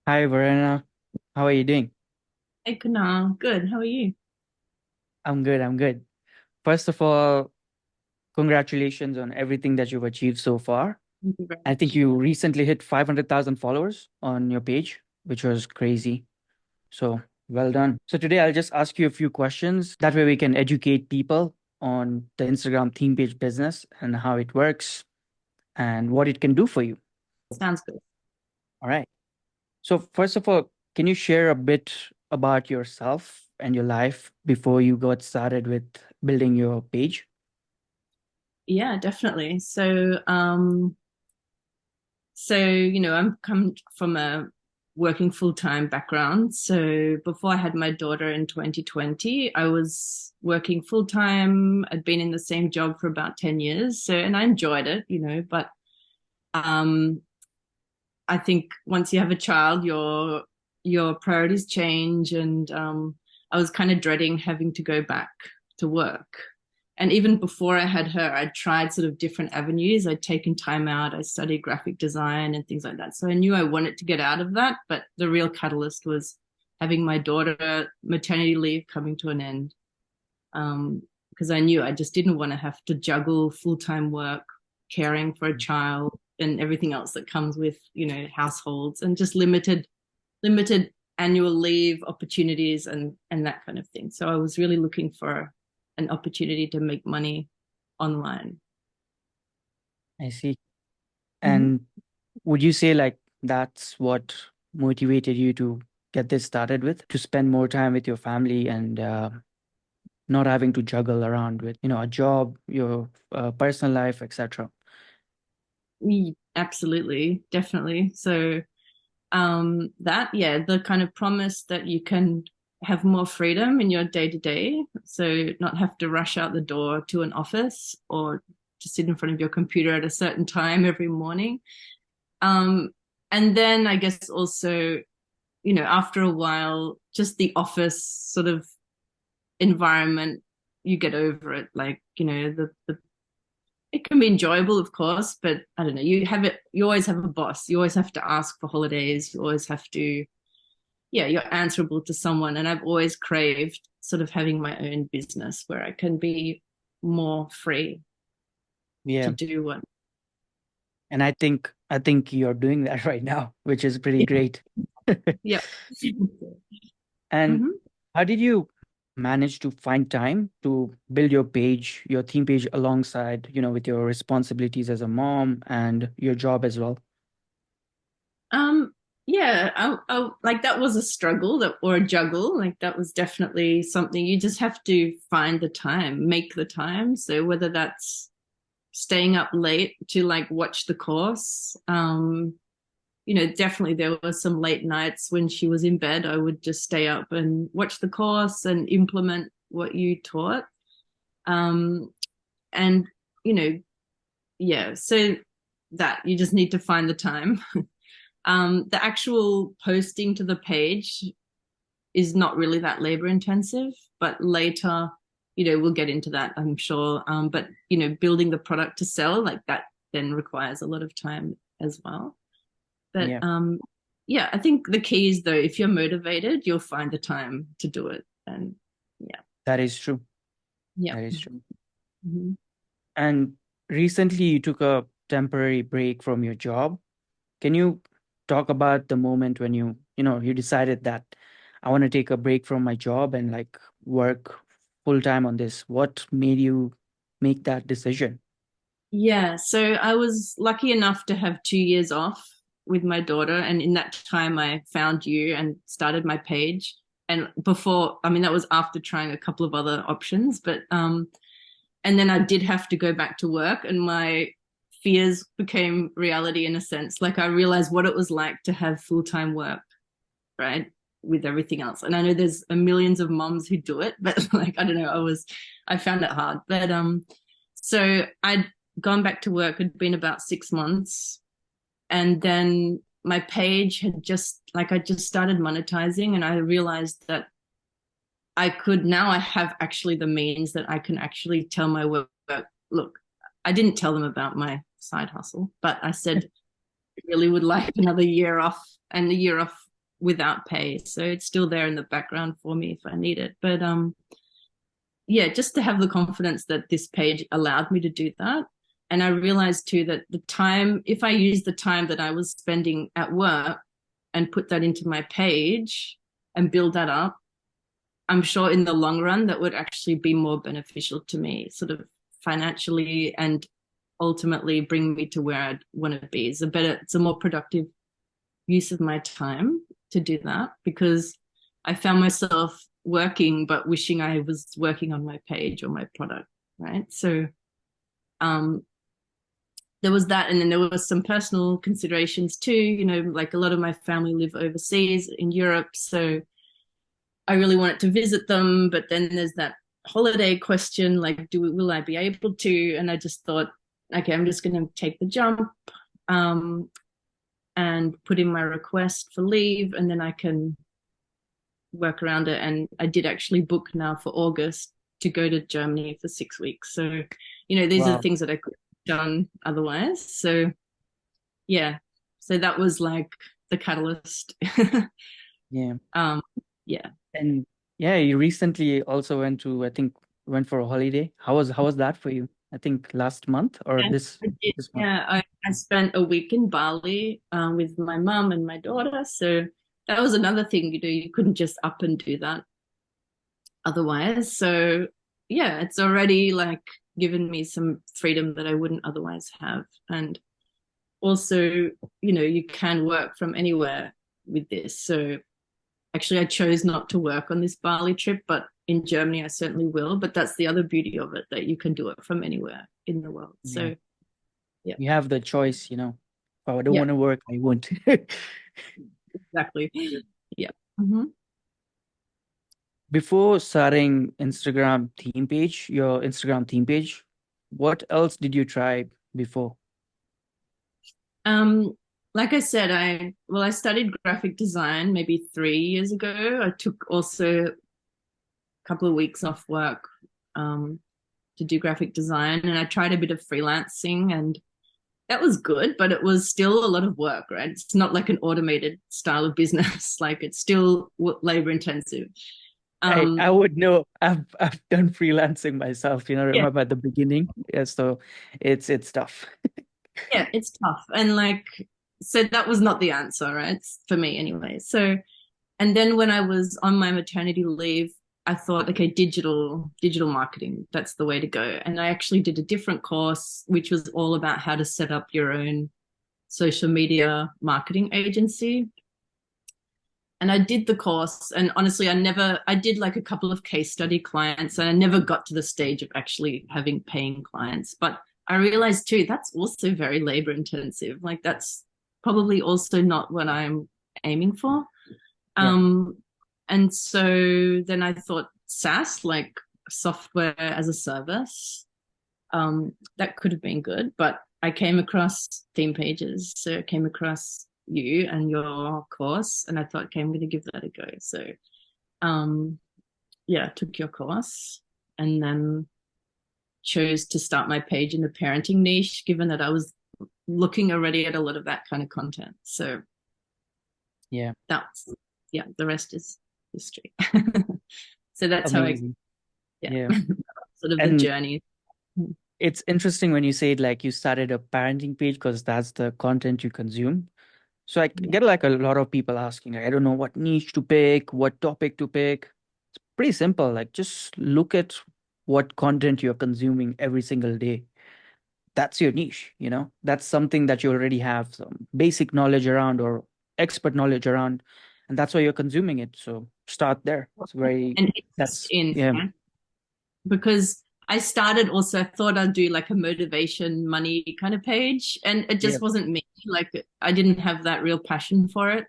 Hi, Verena. How are you doing? Hey, Kunal. Good. How are you? I'm good. I'm good. First of all, congratulations on everything that you've achieved so far. Thank you very I think much. you recently hit 500,000 followers on your page, which was crazy. So well done. So today I'll just ask you a few questions. That way we can educate people on the Instagram theme page business and how it works and what it can do for you. Sounds good. All right. So first of all, can you share a bit about yourself and your life before you got started with building your page? Yeah, definitely. I'm come from a working full-time background. So before I had my daughter in 2020, I was working full-time. I'd been in the same job for about 10 years. And I enjoyed it, but um, I think once you have a child, your priorities change, and I was kind of dreading having to go back to work. And even before I had her, I'd tried sort of different avenues. I'd taken time out. I studied graphic design and things like that. So I knew I wanted to get out of that, but the real catalyst was having my daughter maternity leave coming to an end. Because I knew I just didn't want to have to juggle full-time work, caring for a child, and everything else that comes with, households, and just limited annual leave opportunities and that kind of thing. So I was really looking for an opportunity to make money online. I see. Mm-hmm. And would you say like that's what motivated you to get this started with, to spend more time with your family and not having to juggle around with, a job, your personal life, etc. Absolutely, definitely. So that, yeah, the kind of promise that you can have more freedom in your day to day, so not have to rush out the door to an office or to sit in front of your computer at a certain time every morning. um and then I guess also, after a while, just the office sort of environment, you get over it. Like, the it can be enjoyable, of course, but I don't know, you always have a boss, you always have to ask for holidays, you always have to, yeah, you're answerable to someone. And I've always craved sort of having my own business where I can be more free to Yeah. do what. And I think you're doing that right now, which is pretty Yeah. great. Yeah. And Mm-hmm. how did you manage to find time to build your page, your theme page alongside, with your responsibilities as a mom and your job as well? Um, yeah, like that was a struggle, that or a juggle. Like that was definitely something you just have to find the time, make the time. So whether that's staying up late to like watch the course, definitely there were some late nights when she was in bed. I would just stay up and watch the course and implement what you taught. Um, and you know, yeah, so that you just need to find the time. The actual posting to the page is not really that labor intensive, but later, we'll get into that, I'm sure. But building the product to sell like that then requires a lot of time as well. But Yeah, yeah, I think the key is though, if you're motivated, you'll find the time to do it. And yeah, that is true. yeah. That is true. Mm-hmm. And recently you took a temporary break from your job. Can you talk about the moment when you decided that I want to take a break from my job and like work full time on this? What made you make that decision? Yeah, so I was lucky enough to have 2 years off with my daughter. And in that time, I found you and started my page. And before, I mean, that was after trying a couple of other options. And then I did have to go back to work, and my fears became reality in a sense. Like I realized what it was like to have full time work, right? With everything else. And I know there's a millions of moms who do it, but like, I don't know, I found it hard. So I'd gone back to work, had been about 6 months. And then my page had I just started monetizing, and I realized that I have actually the means that I can actually tell my work, look, I didn't tell them about my side hustle, but I said, I really would like another year off, and the year off without pay. So it's still there in the background for me if I need it. But yeah, just to have the confidence that this page allowed me to do that. And I realized too that the time, if I use the time that I was spending at work and put that into my page and build that up, I'm sure in the long run that would actually be more beneficial to me, sort of financially, and ultimately bring me to where I'd want to be. It's a more productive use of my time to do that, because I found myself working but wishing I was working on my page or my product, right? So um there was that, and then there was some personal considerations too, like a lot of my family live overseas in Europe, so I really wanted to visit them, but then there's that holiday question, like will I be able to? And I just thought, okay, I'm just going to take the jump, um, and put in my request for leave, and then I can work around it. And I did actually book now for August to go to Germany for 6 weeks. So, these are the Wow. things that I could have done otherwise. So, yeah. So that was like the catalyst. Yeah. um, yeah. And yeah, you recently also I think, went for a holiday. How was that for you? I think last month or And this I did, this month. yeah, I spent a week in Bali with my mum and my daughter. So that was another thing, you couldn't just up and do that otherwise. So yeah, it's already like given me some freedom that I wouldn't otherwise have. And also, you can work from anywhere with this. So actually, I chose not to work on this Bali trip, but in Germany, I certainly will. But that's the other beauty of it, that you can do it from anywhere in the world. Yeah. So yeah, You have the choice. If I don't yeah, want to work, I won't. exactly. Yeah. Mm-hmm. Before starting your Instagram theme page, what else did you try before? Um, like I said, I studied graphic design maybe 3 years ago. I took also a couple of weeks off work um, to do graphic design, and I tried a bit of freelancing, and that was good, but it was still a lot of work, right? It's not like an automated style of business. Like it's still labor intensive. I Um, would know. I've done freelancing myself, yeah, remember at the beginning. Yeah, so it's tough. yeah, it's tough. And like, so that was not the answer, right? For me anyway. So, and then when I was on my maternity leave, I thought, okay, digital marketing, that's the way to go. And I actually did a different course, which was all about how to set up your own social media marketing agency. And I did the course, and honestly, I did like a couple of case study clients, and I never got to the stage of actually having paying clients. But I realized too, that's also very labor intensive. Like that's probably also not what I'm aiming for. Yeah. Um, and so then I thought SaaS, like software as a service, that could have been good. But I came across theme pages. So I came across you and your course, and I thought, okay, I'm going to give that a go. So, um, yeah, I took your course and then chose to start my page in the parenting niche, given that I was looking already at a lot of that kind of content. So Yeah. that's, yeah, the rest is history. So that's how Amazing. yeah, Yeah. sort of the And journey. it's interesting when you say like you started a parenting page because that's the content you consume. So I Yeah. get like a lot of people asking, like, I don't know what niche to pick, what topic to pick. It's pretty simple. Like just look at what content you're consuming every single day. That's your niche. That's something that you already have some basic knowledge around or expert knowledge around, and that's why you're consuming it. So start there. It's very And interest that's in, yeah, right? Because I started also, I thought I'd do like a motivation money kind of page, and it yeah, just wasn't me. Like I didn't have that real passion for it.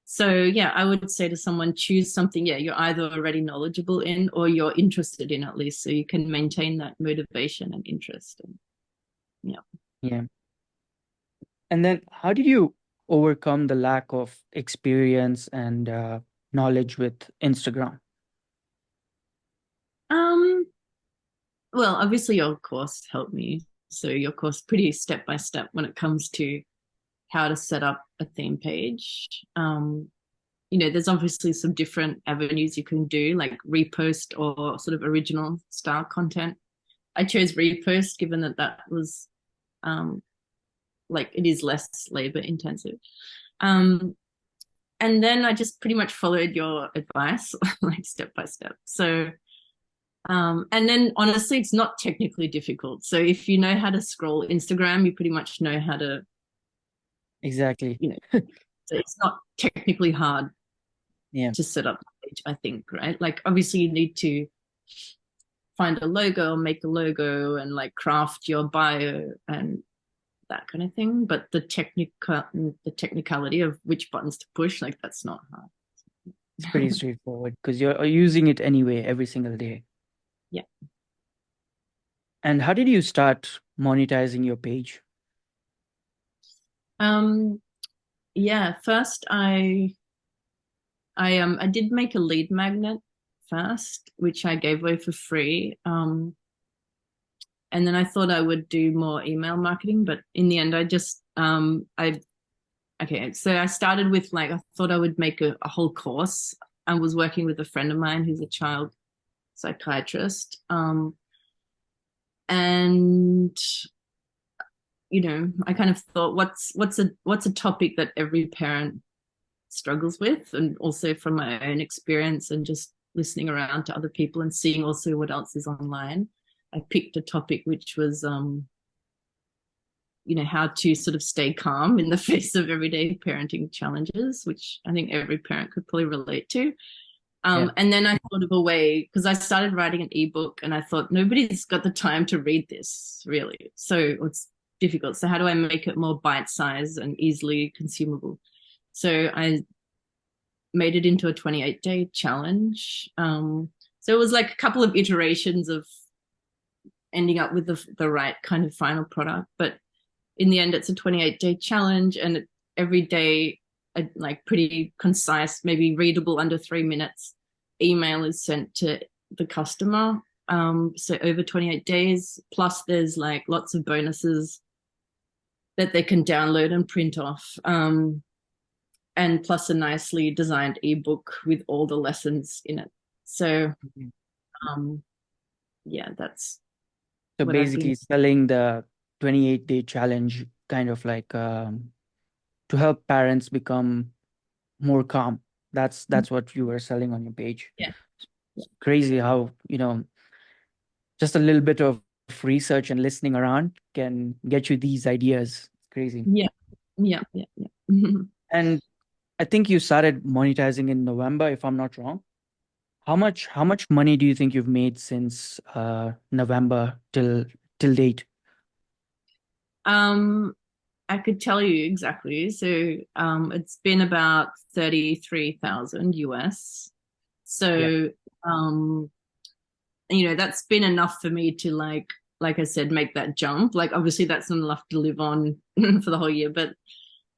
So yeah, I would say to someone, choose something, yeah, you're either already knowledgeable in or you're interested in, at least, so you can maintain that motivation and interest. And yeah. yeah. And then how did you overcome the lack of experience and knowledge with Instagram? Um, well, obviously your course helped me. So your course pretty step by step when it comes to how to set up a theme page. there's obviously some different avenues you can do, like repost or sort of original style content. I chose repost given that that was um, like it is less labor intensive. Um, and then I just pretty much followed your advice, like step by step. So, and then honestly, it's not technically difficult. So if you know how to scroll Instagram, you pretty much know how to, Exactly. you know, so it's not technically hard Yeah. to set up a page, I think, right? Like obviously you need to find a logo, make a logo, and like craft your bio and that kind of thing. But the technicality of which buttons to push, like that's not It's pretty hard. straightforward because you're using it anyway every single day. Yeah. And how did you start monetizing your page? Um, yeah, first I did make a lead magnet first, which I gave away for free. And then I thought I would do more email marketing, but in the end I just I okay, so I started with like I thought I would make a whole course. I was working with a friend of mine who's a child psychiatrist. And I kind of thought what's a topic that every parent struggles with, and also from my own experience and just listening around to other people and seeing also what else is online. I picked a topic which was how to sort of stay calm in the face of everyday parenting challenges, which I think every parent could probably relate to. Yeah. And then I thought of a way, because I started writing an ebook and I thought nobody's got the time to read this really. So it's difficult. So how do I make it more bite-sized and easily consumable? So I made it into a 28-day challenge. So it was like a couple of iterations of ending up with the right kind of final product. But in the end, it's a 28-day challenge, and every day, like pretty concise, maybe readable under 3 minutes, email is sent to the customer. So over 28 days, plus there's like lots of bonuses that they can download and print off. And plus a nicely designed ebook with all the lessons in it. So, Mhm. um, yeah, that's So what I've been. basically selling the 28-day challenge kind of like to help parents become more calm. That's what you were selling on your page. Yeah, yeah, It's crazy how, just a little bit of research and listening around can get you these ideas. It's crazy. yeah, yeah, yeah, yeah. And I think you started monetizing in November, if I'm not wrong. How much money do you think you've made since November till date? um, I could tell you exactly. So, it's been about 33,000 US. Yeah. So, um, that's been enough for me to like I said, make that jump. Like, obviously, that's not enough to live on for the whole year, but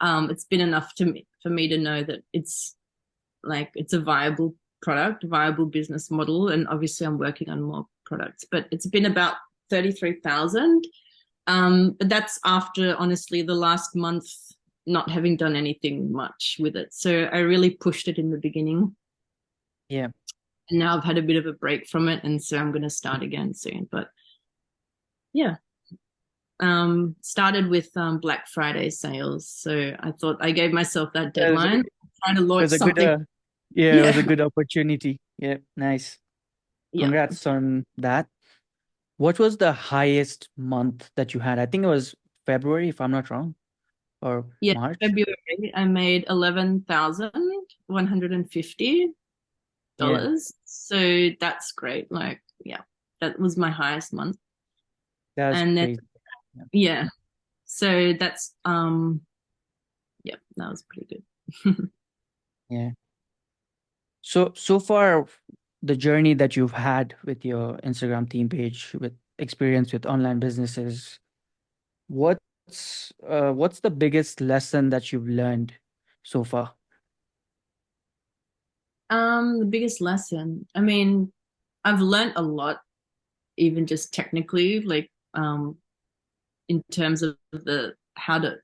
it's been enough for me to know that it's a viable product, viable business model, and obviously, I'm working on more products. But it's been about 33,000. But that's after honestly the last month not having done anything much with it. So I really pushed it in the beginning, Yeah. and now I've had a bit of a break from it, and so I'm going to start again soon. But yeah, started with Black Friday sales. So I thought I gave myself that It was, deadline, it trying to launch was a good something. yeah, it was a Yeah, good opportunity. Yeah, nice. yeah, Congrats on that. What was the highest month that you had? I think it was February, if I'm not wrong, or yeah. March. February, I made $11,150. Yeah, So that's great. Like, yeah, that was my highest month. that's And then crazy. Yeah. yeah, so that's yeah, that was pretty good. Yeah. So far, the journey that you've had with your Instagram theme page, with experience with online businesses, what's the biggest lesson that you've learned so far? The biggest lesson. I mean, I've learned a lot, even just technically, like in terms of the how to,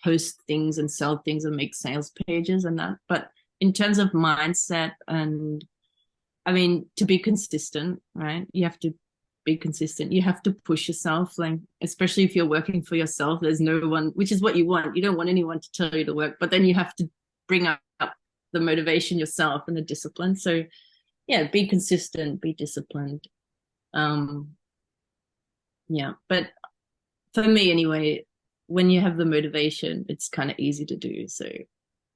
host things and sell things and make sales pages and that. But in terms of mindset, and I mean, to be consistent, right? You have to be consistent. You have to push yourself, like, especially if you're working for yourself, there's no one, which is what you want. You don't want anyone to tell you to work, but then you have to bring up the motivation yourself and the discipline. So, yeah, be consistent, be disciplined. Um, yeah. But for me, anyway, when you have the motivation, it's kind of easy to do. So,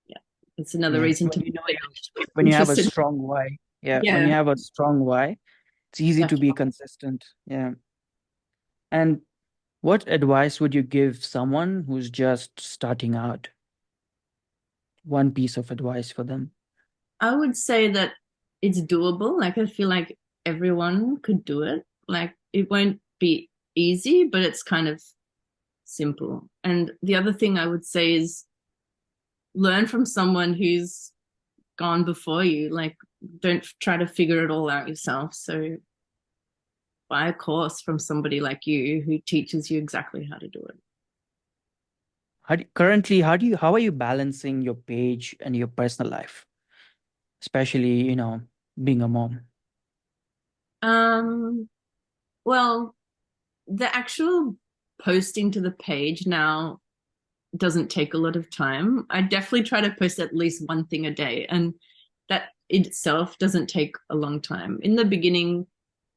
yeah, it's another Yeah, reason when to be you know when you have a interested. strong why. Yeah, when you Yeah, have a strong why, it's easy to be definitely. consistent. Yeah. And what advice would you give someone who's just starting out? One piece of advice for them. I would say that it's doable. Like I feel like everyone could do it. Like it won't be easy, but it's kind of simple. And the other thing I would say is learn from someone who's gone before you. Like don't try to figure it all out yourself. So buy a course from somebody like you who teaches you exactly how to do it. Currently, how are you balancing your page and your personal life, especially, being a mom? Um, well, the actual posting to the page now doesn't take a lot of time. I definitely try to post at least one thing a day, and that itself doesn't take a long time. In the beginning,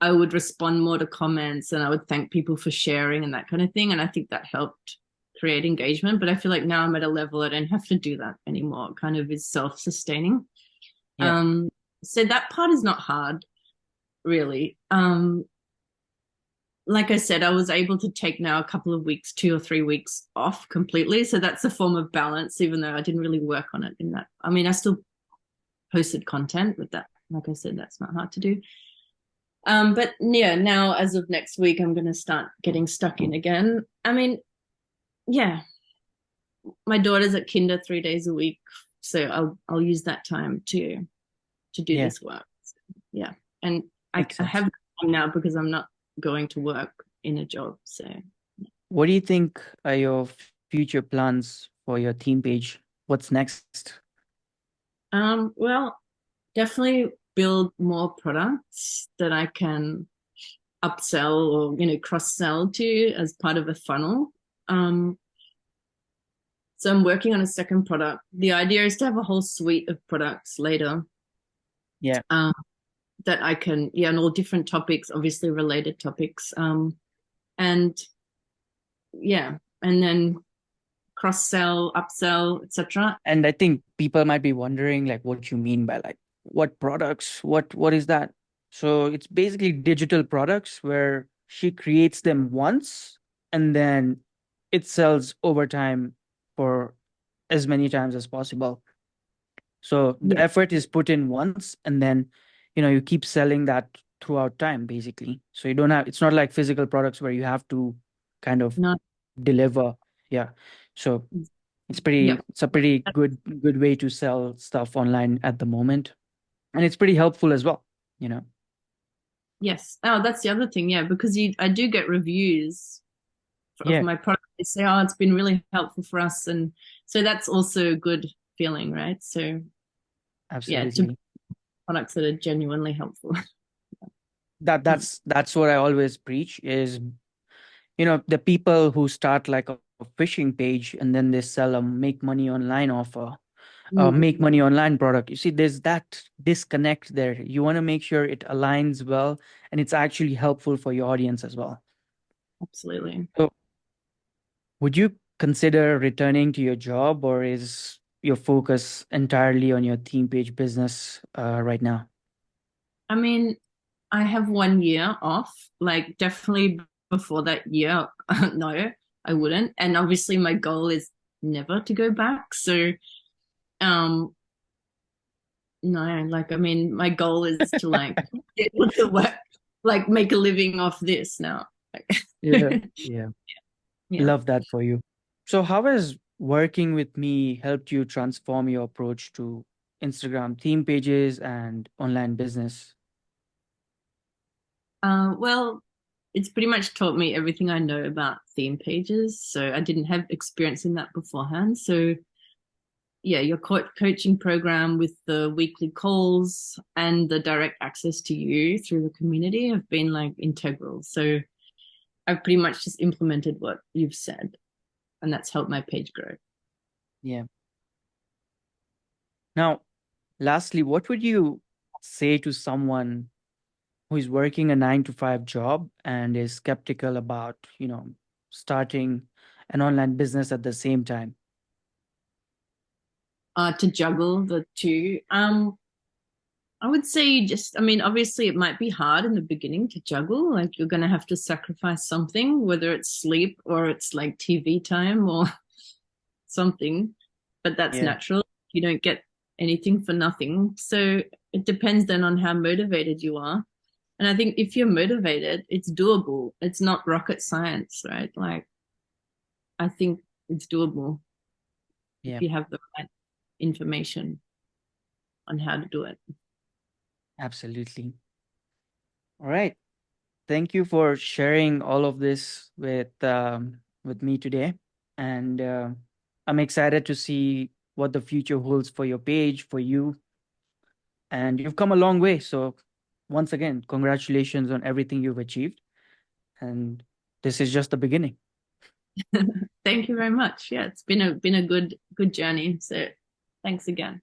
I would respond more to comments and I would thank people for sharing and that kind of thing. And I think that helped create engagement. But I feel like now I'm at a level I don't have to do that anymore. It kind of is self sustaining. Yeah. So that part is not hard, really. Like I said, I was able to take now a couple of weeks, 2 or 3 weeks off completely. So that's a form of balance, even though I didn't really work on it in that. I mean, I still posted content, but that, like I said, that's not hard to do. But yeah, now as of next week, I'm going to start getting stuck in again. I mean, yeah, my daughter's at kinder 3 days a week, so I'll use that time to do Yeah. this work. So, yeah, and Makes I sense. have time now because I'm not going to work in a job. So What do you think are your future plans for your theme page? What's next? well, definitely build more products that I can upsell or cross sell to as part of a funnel. Um, so I'm working on a second product. The idea is to have a whole suite of products later Yeah. um, that I can, yeah, on all different topics, obviously related topics, and yeah, and then cross sell, upsell, etc. And I think people might be wondering like what you mean by like what products, what is that? So it's basically digital products where she creates them once and then it sells over time for as many times as possible. So the Yeah, effort is put in once and then you keep selling that throughout time basically. So you don't have it's not like physical products where you have to kind of not deliver. Yeah. So yeah. it's a pretty good way to sell stuff online at the moment. And it's pretty helpful as well, you know. Yes. Oh, that's the other thing. Yeah, because I do get reviews of Yeah, my product. They say, "Oh, it's been really helpful for us," and so that's also a good feeling, right? So yeah, to absolutely. products that are genuinely helpful. That's what I always preach is, the people who start like a fishing page and then they sell a make money online offer, Mm, make money online product. You see, there's that disconnect there. You want to make sure it aligns well and it's actually helpful for your audience as well. absolutely. So would you consider returning to your job, or is your focus entirely on your theme page business right now? I mean, I have 1 year off. Like, definitely before that year, no, I wouldn't. And obviously, my goal is never to go back. So, um, no, like, I mean, my goal is to like be able to work, like, make a living off this now. Yeah, yeah. Yeah. Love that for you. So, how has working with me helped you transform your approach to Instagram theme pages and online business? Well, it's pretty much taught me everything I know about theme pages. So I didn't have experience in that beforehand. So yeah, your coaching program with the weekly calls and the direct access to you through the community have been like integral. So I've pretty much just implemented what you've said, and that's helped my page grow. Yeah. Now, lastly, what would you say to someone who is working a 9 to 5 job and is skeptical about, starting an online business at the same time? To juggle the two. I would say just, I mean, obviously it might be hard in the beginning to juggle. Like you're going to have to sacrifice something, whether it's sleep or it's like TV time or something, but that's Yeah. natural. You don't get anything for nothing. So it depends then on how motivated you are. And I think if you're motivated, it's doable. It's not rocket science, right? Like I think it's doable if Yeah, you have the right information on how to do it. absolutely. All right. Thank you for sharing all of this with me today, and I'm excited to see what the future holds for your page, for you, and you've come a long way. So, once again, congratulations on everything you've achieved, and this is just the beginning. Thank you very much. Yeah, it's been a good journey. So thanks again.